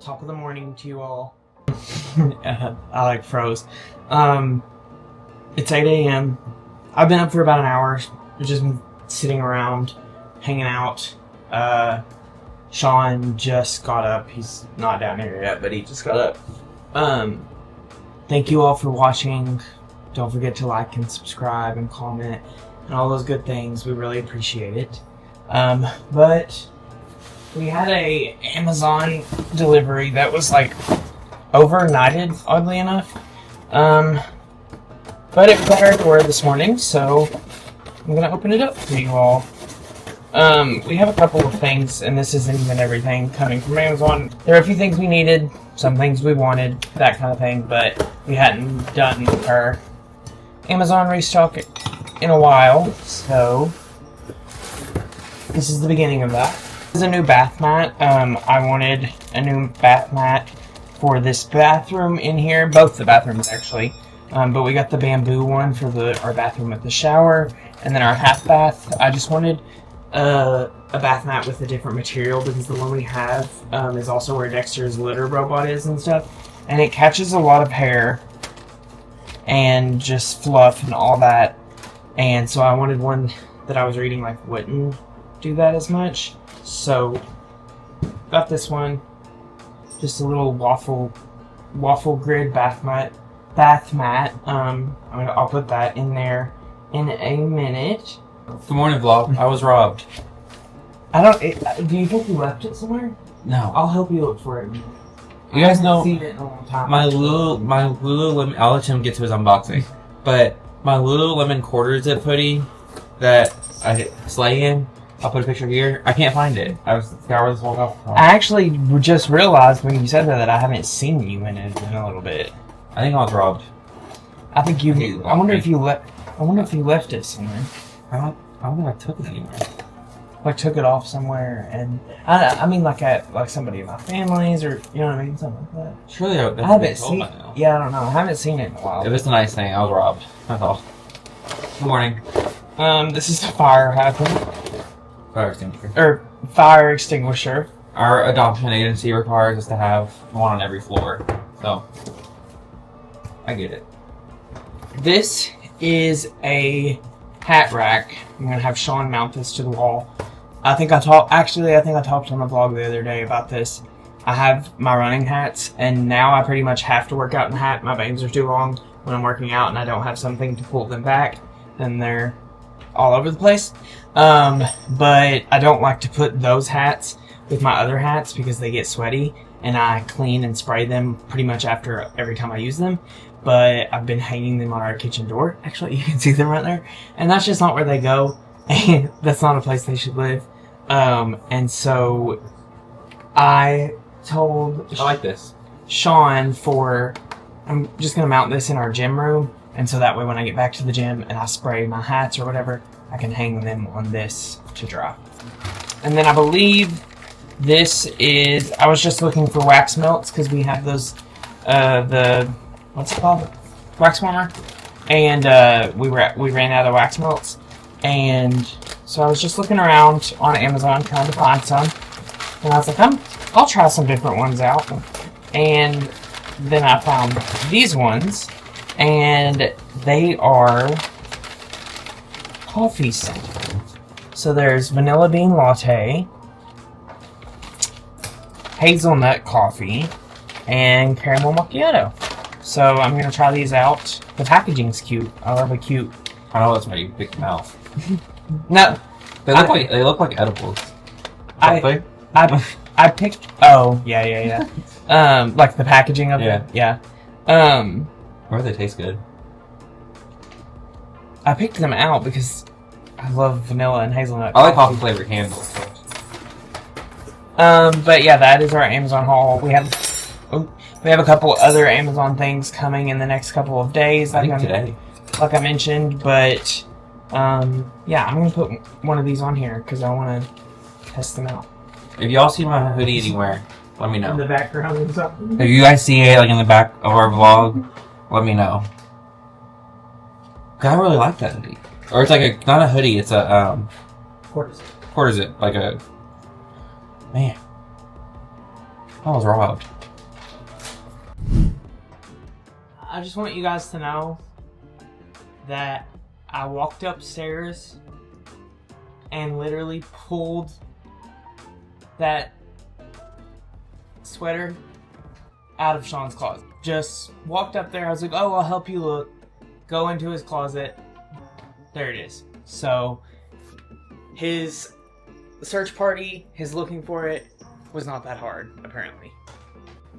Top of the morning to you all. I froze. It's 8 a.m. I've been up for about an hour. I've just been sitting around, hanging out. Sean just got up. He's not down here yet, but he just got up. Thank you all for watching. Don't forget to like and subscribe and comment and all those good things. We really appreciate it. But we had a Amazon delivery that was like overnighted, oddly enough. But it got our door this morning, so I'm gonna open it up for you all. We have a couple of things, and this isn't even everything coming from Amazon. There are a few things we needed, some things we wanted, that kind of thing, but we hadn't done our Amazon restock in a while, so this is the beginning of that. This is a new bath mat. I wanted a new bath mat for this bathroom in here, both the bathrooms actually, but we got the bamboo one for our bathroom with the shower, and then our half bath. I just wanted a bath mat with a different material because the one we have is also where Dexter's litter robot is and stuff, and it catches a lot of hair and just fluff and all that, and so I wanted one that I was reading like wouldn't do that as much. So got this one, just a little waffle grid bath mat. I'll put that in there in a minute. Good morning, vlog. I was robbed. Do you think you left it somewhere? No. I'll help you look for it. You guys know seen it in a long time. my Lululemon. I'll let him get to his unboxing. But my Lululemon quarter zip hoodie that I slay in. I'll put a picture here. I can't find it. I was scouring this whole house. I actually just realized when you said that I haven't seen you in it in a little bit. I think I was robbed. I think you. I wonder if you left it somewhere. I don't think I took it anywhere. Like took it off somewhere, and I mean like at like somebody in my family's, or you know what I mean, something like that. Surely I haven't seen. Yeah, I don't know. I haven't seen it in a while. It was a nice thing. I was robbed. That's all. Good morning. This is a fire hydrant. Fire extinguisher. Or fire extinguisher. Our adoption agency requires us to have one on every floor, so I get it. This is a hat rack. I'm gonna have Sean mount this to the wall. I think I talked on the vlog the other day about this. I have my running hats, and now I pretty much have to work out in a hat. My bangs are too long when I'm working out, and I don't have something to pull them back. Then they're all over the place. But I don't like to put those hats with my other hats because they get sweaty, and I clean and spray them pretty much after every time I use them. But I've been hanging them on our kitchen door. Actually, you can see them right there. And that's just not where they go. And that's not a place they should live. And so I told like this. Sean I'm just going to mount this in our gym room. And so that way when I get back to the gym and I spray my hats or whatever, I can hang them on this to dry. And then I believe this is, I was just looking for wax melts because we have those, what's it called? Wax warmer. And we ran out of wax melts. And so I was just looking around on Amazon trying to find some. And I was like, I'll try some different ones out. And then I found these ones. And they are coffee scented. So there's vanilla bean latte, hazelnut coffee, and caramel macchiato. So I'm gonna try these out. The packaging's cute. I love a cute. I know that's my big mouth. No, They look like edibles. I picked. Oh yeah. Like the packaging of it. Yeah. Or they taste good. I picked them out because I love vanilla and hazelnut. I like coffee flavored candles. But yeah, that is our Amazon haul. We have a couple other Amazon things coming in the next couple of days. I think today. Like I mentioned, but yeah, I'm gonna put one of these on here because I want to test them out. If y'all see my hoodie anywhere, let me know. In the background and something. If you guys see it like in the back of our vlog, let me know. Cause I really like that hoodie. Or it's like not a hoodie, it's a Quarter zip. Quarter zip, like a man. I was robbed. I just want you guys to know that I walked upstairs and literally pulled that sweater out of Sean's closet. Just walked up there. I was like, oh, I'll help you look. Go into his closet. There it is. So his search party, his looking for it, was not that hard, apparently.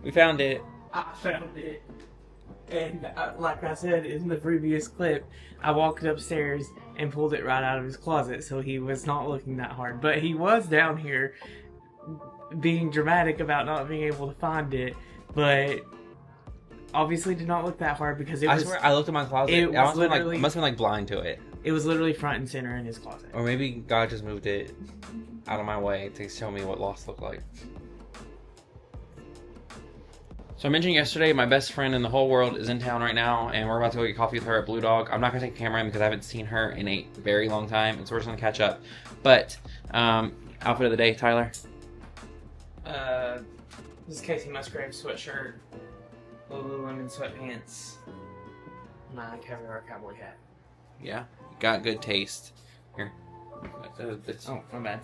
We found it. I found it. And like I said in the previous clip, I walked upstairs and pulled it right out of his closet, so he was not looking that hard. But he was down here being dramatic about not being able to find it, but obviously did not look that hard because I swear I looked in my closet. It was literally, must have been like blind to it. It was literally front and center in his closet. Or maybe God just moved it out of my way to show me what lost looked like. So I mentioned yesterday, my best friend in the whole world is in town right now, and we're about to go get coffee with her at Blue Dog. I'm not going to take a camera in because I haven't seen her in a very long time, and so we're just going to catch up. But, outfit of the day, Tyler? This is Casey Musgrave sweatshirt, Lululemon sweatpants, my caviar cowboy hat. Yeah, got good taste. Here. Oh, my bad.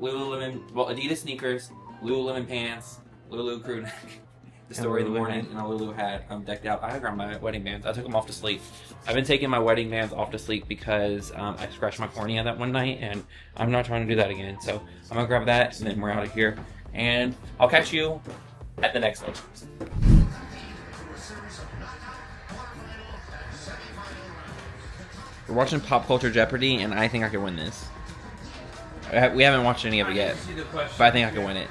Lululemon, well, Adidas sneakers, Lululemon pants, Lulu crew neck, the story of the morning, and a Lulu hat. I'm decked out. I grabbed my wedding bands. I took them off to sleep. I've been taking my wedding bands off to sleep because I scratched my cornea that one night, and I'm not trying to do that again. So I'm gonna grab that, and then we're out of here. And I'll catch you at the next one. We're watching Pop Culture Jeopardy, and I think I could win this. We haven't watched any of it yet, but I think I could win it.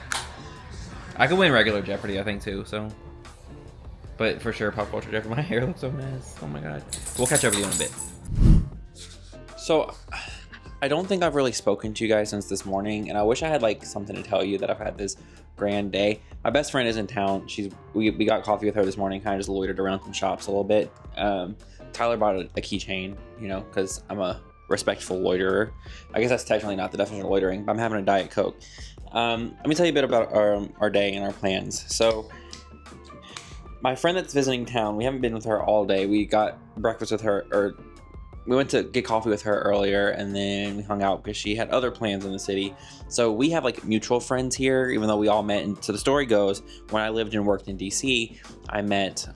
I could win regular Jeopardy, I think, too, so. But for sure, Pop Culture Jeopardy. My hair looks so nice. Oh my god. We'll catch up with you in a bit. So, I don't think I've really spoken to you guys since this morning, and I wish I had, like, something to tell you that I've had this grand day. My best friend is in town. We got coffee with her this morning, kind of just loitered around some shops a little bit. Tyler bought a keychain, you know, because I'm a respectful loiterer. I guess that's technically not the definition of loitering, but I'm having a Diet Coke. Let me tell you a bit about our day and our plans. So, my friend that's visiting town, we haven't been with her all day. We got breakfast with her, or we went to get coffee with her earlier, and then we hung out because she had other plans in the city. So we have like mutual friends here, even though we all met. And so the story goes, when I lived and worked in DC, I met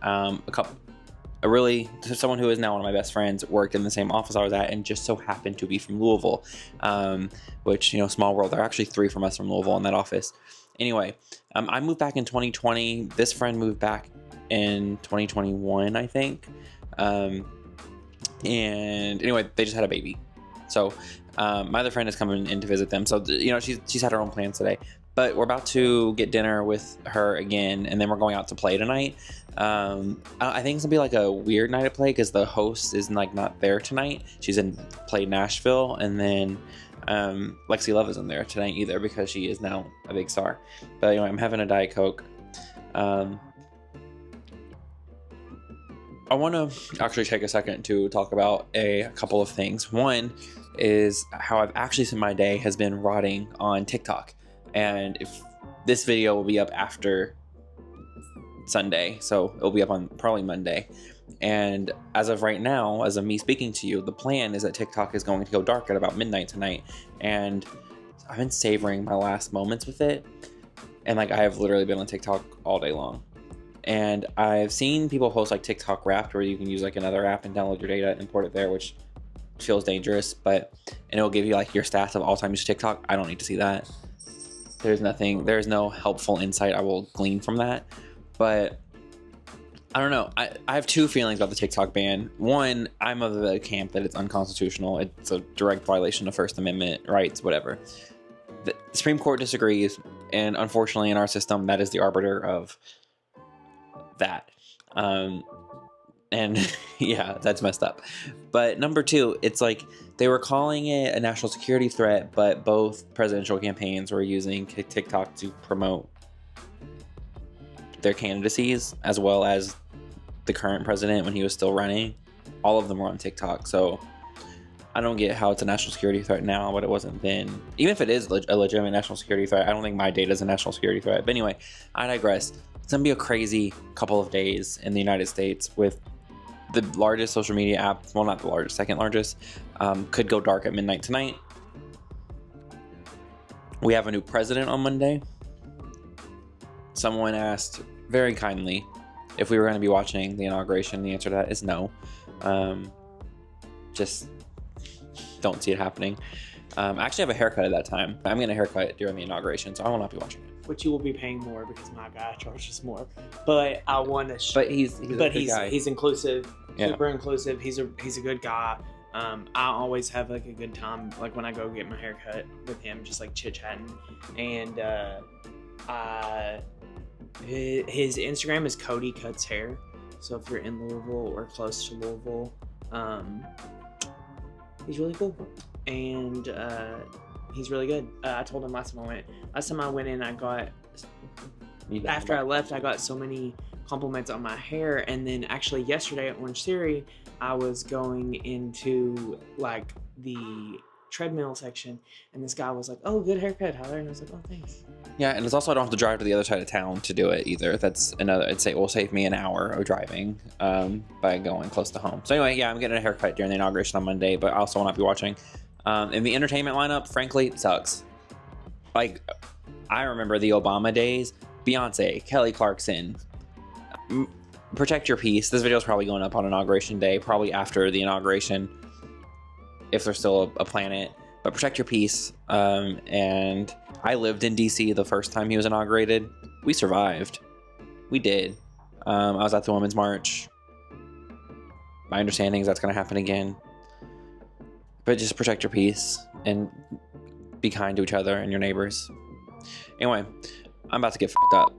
someone who is now one of my best friends, worked in the same office I was at, and just so happened to be from Louisville, which, you know, small world. There are actually 3 from us from Louisville in that office. Anyway, I moved back in 2020. This friend moved back in 2021, I think. And anyway, they just had a baby. So my other friend is coming in to visit them. So, you know, she's had her own plans today. But we're about to get dinner with her again, and then we're going out to play tonight. I think it's gonna be like a weird night of play because the host is like not there tonight. She's in play Nashville, and then Lexi Love isn't there tonight either because she is now a big star. But anyway, I'm having a Diet Coke. I want to actually take a second to talk about a couple of things. One is how I've actually spent my day has been rotting on TikTok. And if this video will be up after Sunday, so it'll be up on probably Monday. And as of right now, as of me speaking to you, the plan is that TikTok is going to go dark at about midnight tonight. And I've been savoring my last moments with it. And like, I have literally been on TikTok all day long. And I've seen people post like TikTok Wrapped, where you can use like another app and download your data and import it there, which feels dangerous, and it'll give you like your stats of all time use TikTok. I don't need to see that. There's no helpful insight I will glean from that. But I don't know. I have 2 feelings about the TikTok ban. One, I'm of the camp that it's unconstitutional. It's a direct violation of First Amendment rights, whatever. The Supreme Court disagrees, and unfortunately in our system, that is the arbiter of that. And yeah, that's messed up. But number 2, it's like they were calling it a national security threat, but both presidential campaigns were using TikTok to promote their candidacies, as well as the current president when he was still running. All of them were on TikTok. So I don't get how it's a national security threat now, but it wasn't then. Even if it is a legitimate national security threat, I don't think my data is a national security threat. But anyway, I digress. It's going to be a crazy couple of days in the United States with the largest social media app, well, not the largest, second largest, could go dark at midnight tonight. We have a new president on Monday. Someone asked very kindly if we were going to be watching the inauguration. The answer to that is no. Just don't see it happening. I actually have a haircut at that time. I'm getting a haircut during the inauguration, so I will not be watching it. Which you will be paying more because my guy charges more. But I want to. But he's a good guy. He's inclusive, Yeah. super inclusive. He's a good guy. I always have like a good time, like when I go get my haircut with him, just like chit chatting. And his Instagram is Cody Cuts Hair. So if you're in Louisville or close to Louisville, he's really cool. And he's really good. I told him last time I went in, after I left, I got so many compliments on my hair. And then actually yesterday at Orange Theory, I was going into like the treadmill section, and this guy was like, "Oh, good haircut, Tyler," and I was like, "Oh, thanks." Yeah, and it's also I don't have to drive to the other side of town to do it either. That's another. It will save me an hour of driving by going close to home. So anyway, yeah, I'm getting a haircut during the inauguration on Monday, but I also will not be watching. And the entertainment lineup, frankly, sucks. Like, I remember the Obama days. Beyonce, Kelly Clarkson. Protect your peace. This video is probably going up on inauguration day, probably after the inauguration, if there's still a planet. But protect your peace. And I lived in DC the first time he was inaugurated. We survived. We did. I was at the Women's March. My understanding is that's going to happen again. But just protect your peace and be kind to each other and your neighbors. Anyway, I'm about to get fucked up.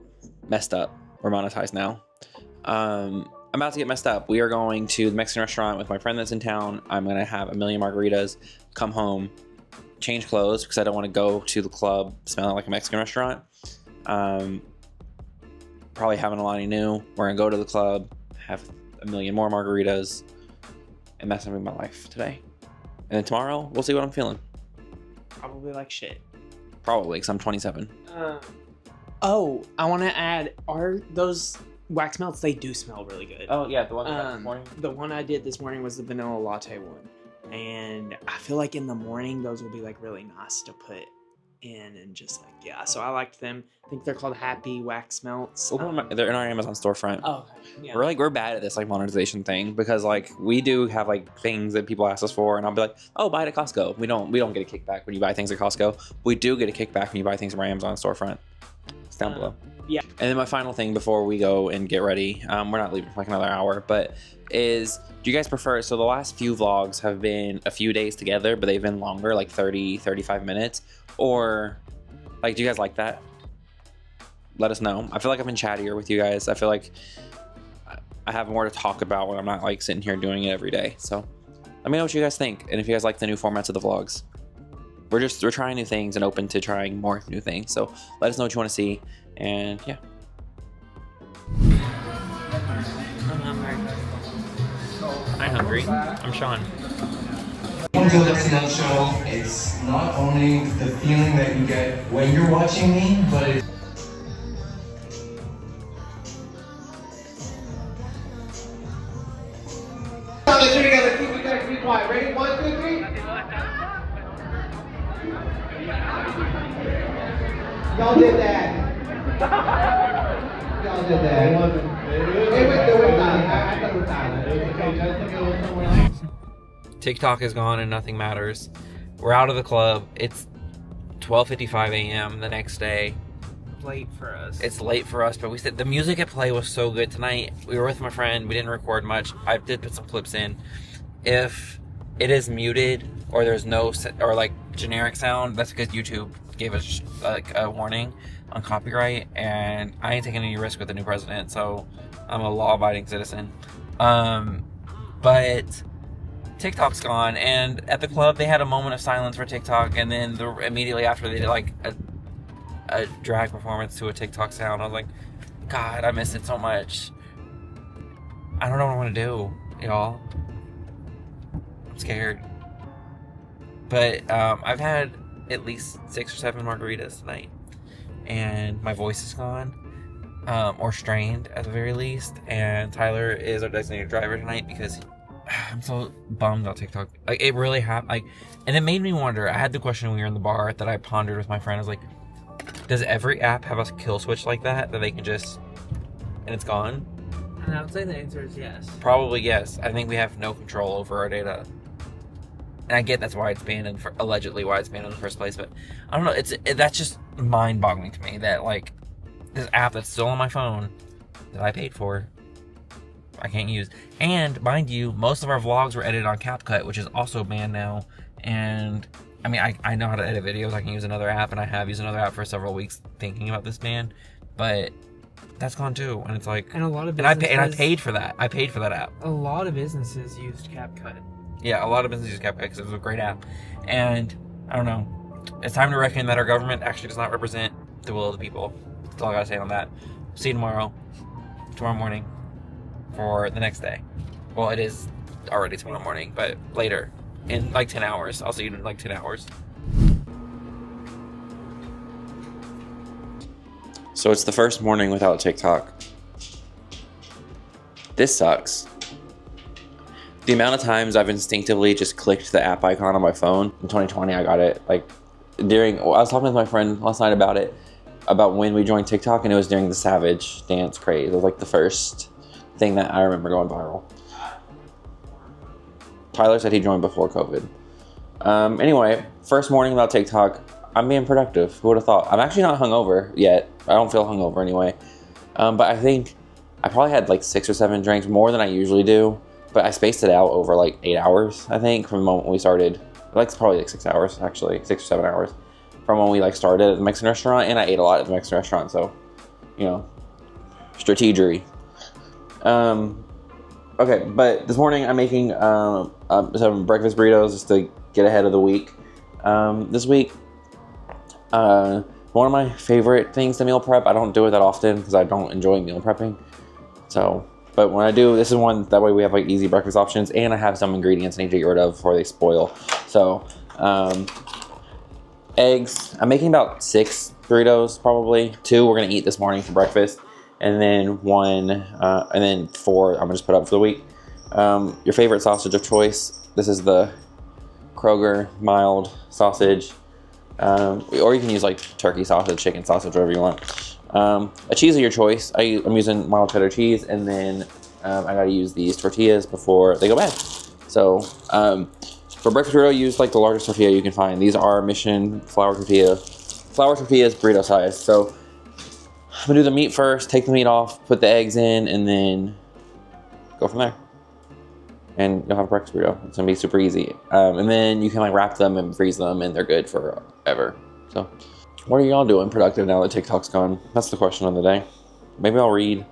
Messed up. We're monetized now. I'm about to get messed up. We are going to the Mexican restaurant with my friend that's in town. I'm going to have a million margaritas, come home, change clothes because I don't want to go to the club smelling like a Mexican restaurant. Probably having a Alani new. We're going to go to the club, have a million more margaritas, and that's going to be my life today. And then tomorrow, we'll see what I'm feeling. Probably like shit. Probably, because I'm 27. Oh, I want to add, are those wax melts? They do smell really good. Oh, yeah, the one this morning. The one I did this morning was the vanilla latte one. And I feel like in the morning, those will be like really nice to put in and just like, yeah. So I liked them. I think they're called Happy Wax Melts. They're in our Amazon storefront. Oh, okay. Yeah. We're bad at this like monetization thing because like we do have like things that people ask us for, and I'll be like, oh, buy it at Costco. We don't get a kickback when you buy things at Costco. We do get a kickback when you buy things from our Amazon storefront. It's down below. Yeah. And then my final thing before we go and get ready, we're not leaving for like another hour, but is, do you guys prefer, so the last few vlogs have been a few days together, but they've been longer, like 30, 35 minutes, or like, do you guys like that? Let us know. I feel like I've been chattier with you guys. I feel like I have more to talk about when I'm not like sitting here doing it every day. So let me know what you guys think, and if you guys like the new formats of the vlogs. We're trying new things and open to trying more new things. So let us know what you want to see. And yeah. I'm hungry. I'm Sean. Welcome to the Tonight Show. It's not only the feeling that you get when you're watching me, but it's Let's do it together. Keep it together. Be quiet. Ready? 1, 2, 3. Y'all did that. Y'all did that. It wasn't. It was Tyler. I thought it was Tyler. It was okay. Just think it was somewhere else. TikTok is gone and nothing matters. We're out of the club. It's 12:55 a.m. the next day. Late for us. It's late for us, but we said the music at play was so good tonight. We were with my friend. We didn't record much. I did put some clips in. If it is muted or there's no or like generic sound, that's because YouTube gave us like a warning on copyright, and I ain't taking any risk with the new president, so I'm a law-abiding citizen. But TikTok's gone, and at the club they had a moment of silence for TikTok, and then immediately after they did like a drag performance to a TikTok sound. I was like, God, I miss it so much. I don't know what I want to do, y'all. I'm scared. But I've had at least 6 or 7 margaritas tonight, and my voice is gone, or strained at the very least. And Tyler is our designated driver tonight because I'm so bummed on TikTok. Like, it really happened. Like, and it made me wonder. I had the question when we were in the bar that I pondered with my friend. I was like, does every app have a kill switch like that they can just, and it's gone? And I would say the answer is yes. Probably yes. I think we have no control over our data. And I get that's why it's banned, allegedly why it's banned in the first place, but I don't know. That's just mind-boggling to me that, like, this app that's still on my phone that I paid for, I can't use. And mind you, most of our vlogs were edited on CapCut, which is also banned now. And I mean, I know how to edit videos. I can use another app, and I have used another app for several weeks thinking about this ban, but that's gone too. And it's like, and a lot of businesses, and I paid for that. I paid for that app. A lot of businesses used CapCut. Yeah, a lot of businesses use CapCut because it was a great app. And I don't know. It's time to reckon that our government actually does not represent the will of the people. That's all I gotta say on that. See you tomorrow morning, for the next day. Well, it is already tomorrow morning, but later, in like 10 hours. I'll see you in like 10 hours. So it's the first morning without TikTok. This sucks. The amount of times I've instinctively just clicked the app icon on my phone. In 2020, I got it like I was talking with my friend last night about it, about when we joined TikTok, and it was during the Savage dance craze. It was like the first thing that I remember going viral. Tyler said he joined before COVID. Anyway, first morning without TikTok, I'm being productive. Who would have thought? I'm actually not hungover yet. I don't feel hungover anyway. But I think I probably had like 6 or 7 drinks, more than I usually do. But I spaced it out over like 8 hours, I think, from the moment we started. Like, probably like 6 hours, actually, 6 or 7 hours from when we like started at the Mexican restaurant. And I ate a lot at the Mexican restaurant, so, you know, strategery. Okay, but this morning I'm making some breakfast burritos just to get ahead of the week. This week, one of my favorite things to meal prep. I don't do it that often because I don't enjoy meal prepping. So, but when I do, this is one, that way we have like easy breakfast options, and I have some ingredients I need to get rid of before they spoil. So, eggs. I'm making about 6 burritos, probably. 2 we're gonna eat this morning for breakfast, and then 1, and then 4 I'm gonna just put up for the week. Your favorite sausage of choice. This is the Kroger mild sausage, or you can use like turkey sausage, chicken sausage, whatever you want. A cheese of your choice. I'm using mild cheddar cheese, and then I gotta use these tortillas before they go bad. So for breakfast burrito, use like the largest tortilla you can find. These are Mission flour tortillas, burrito size. So I'm gonna do the meat first, take the meat off, put the eggs in, and then go from there. And you'll have a breakfast burrito. It's gonna be super easy. And then you can like wrap them and freeze them, and they're good forever. So what are y'all doing productive now that TikTok's gone? That's the question of the day. Maybe I'll read.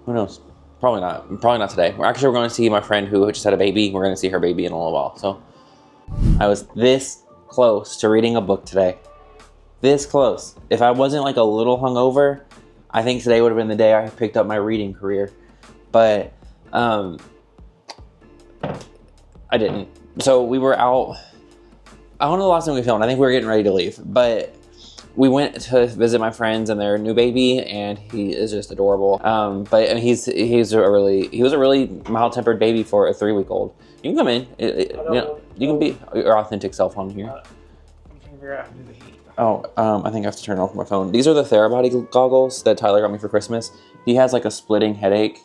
Who knows? Probably not. Probably not today. We're going to see my friend who just had a baby. We're going to see her baby in a little while. So I was this close to reading a book today. This close. If I wasn't like a little hungover, I think today would have been the day I picked up my reading career. But I didn't. So we were out. I don't know the last time we filmed. I think we were getting ready to leave, but we went to visit my friends and their new baby, and he is just adorable. But he was a really mild-tempered baby for a 3-week-old. You can come in. You can be your authentic self on here. Oh, I think I have to turn off my phone. These are the Jeopardy goggles that Tyler got me for Christmas. He has like a splitting headache.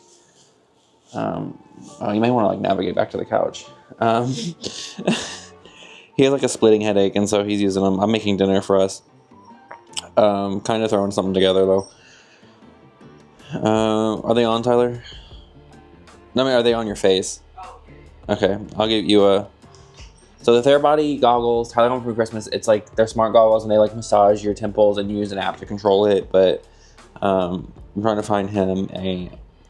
You may want to like navigate back to the couch. He has like a splitting headache, and so he's using them. I'm making dinner for us. Kind of throwing something together though. Are they on, Tyler? No, I mean, are they on your face? Okay, I'll give you a. So the Jeopardy goggles, Tyler got them for Christmas. It's like they're smart goggles, and they like massage your temples, and you use an app to control it. But I'm trying to find him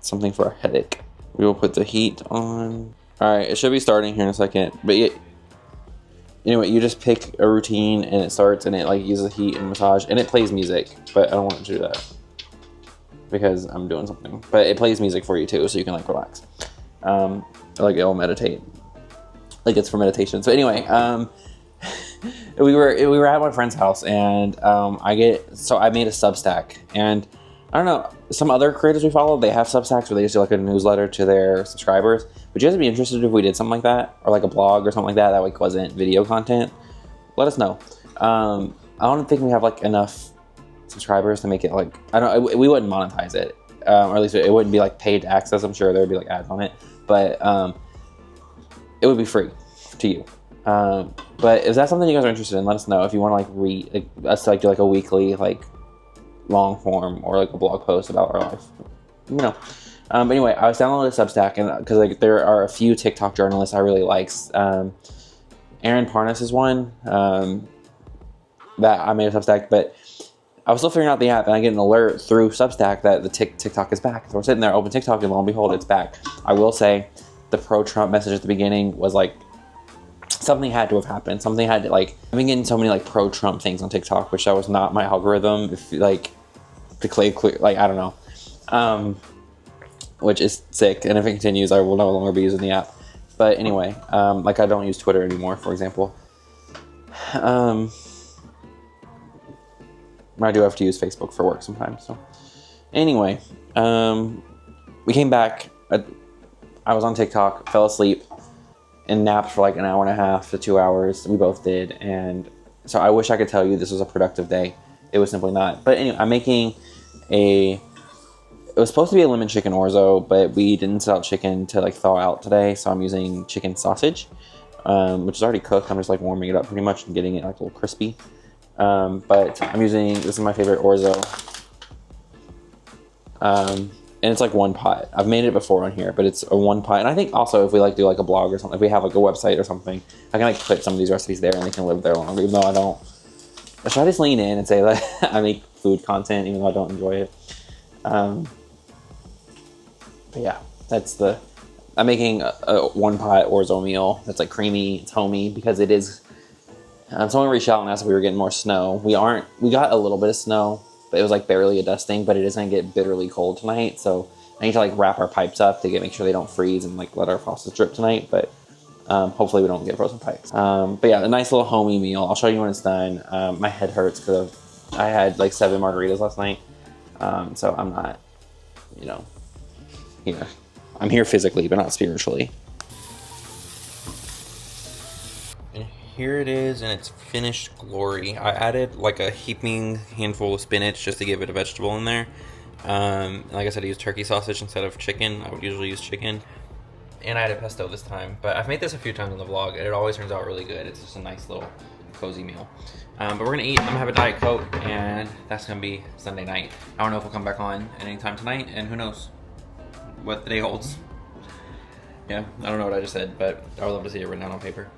something for a headache. We will put the heat on. All right, it should be starting here in a second, but anyway, you just pick a routine and it starts, and it like uses heat and massage, and it plays music, but I don't want it to do that because I'm doing something. But it plays music for you too, so you can like relax. Like it'll meditate, like it's for meditation. So anyway, we were at my friend's house, and I made a Substack, and I don't know, some other creators we follow, they have Substacks where they just do like a newsletter to their subscribers. Would you guys be interested if we did something like that, or like a blog or something like that like wasn't video content? Let us know. I don't think we have like enough subscribers to make it like, we wouldn't monetize it, or at least it wouldn't be like paid access. I'm sure there would be like ads on it, but it would be free to you. But if that's something you guys are interested in, let us know. If you want to like read us to like do like a weekly like long form or like a blog post about our life, you know. But anyway, I was downloading Substack, and because like there are a few TikTok journalists I really like. Aaron Parnas is one that I made a Substack, but I was still figuring out the app, and I get an alert through Substack that the TikTok is back. So we're sitting there, open TikTok, and lo and behold, it's back. I will say the pro-Trump message at the beginning was like, something had to have happened. Something had to, like, I've been getting so many like pro-Trump things on TikTok, which that was not my algorithm. If like to clear, like I don't know, which is sick. And if it continues, I will no longer be using the app. But anyway, like I don't use Twitter anymore, for example. I do have to use Facebook for work sometimes. So anyway, we came back. I was on TikTok, fell asleep, and napped for like an hour and a half to 2 hours. We both did, and so I wish I could tell you this was a productive day. It was simply not. But anyway, I'm making it was supposed to be a lemon chicken orzo, but we didn't set out chicken to like thaw out today, so I'm using chicken sausage, which is already cooked. I'm just like warming it up pretty much and getting it like a little crispy. But I'm using, this is my favorite orzo, and it's like one pot. I've made it before on here, but it's a one pot. And I think also if we like do like a blog or something, if we have like a website or something, I can like put some of these recipes there and they can live there longer, even though I don't. Should I just lean in and say that I make food content even though I don't enjoy it? But yeah, I'm making a one pot orzo meal that's like creamy, it's homey, because it is. Someone reached out and asked if we were getting more snow. We got a little bit of snow, but it was like barely a dusting, but it is going to get bitterly cold tonight. So I need to like wrap our pipes up to make sure they don't freeze and like let our faucets drip tonight. But hopefully we don't get frozen pipes. But yeah, a nice little homey meal. I'll show you when it's done. My head hurts because I had like 7 margaritas last night. So I'm not, here. I'm here physically, but not spiritually. And here it is in its finished glory. I added like a heaping handful of spinach just to give it a vegetable in there. Like I said, I used turkey sausage instead of chicken. I would usually use chicken. And I added pesto this time. But I've made this a few times in the vlog, and it always turns out really good. It's just a nice little cozy meal. But we're going to eat. I'm going to have a Diet Coke, and that's going to be Sunday night. I don't know if we'll come back on at any time tonight, and who knows what the day holds. Yeah, I don't know what I just said, but I would love to see it written down on paper.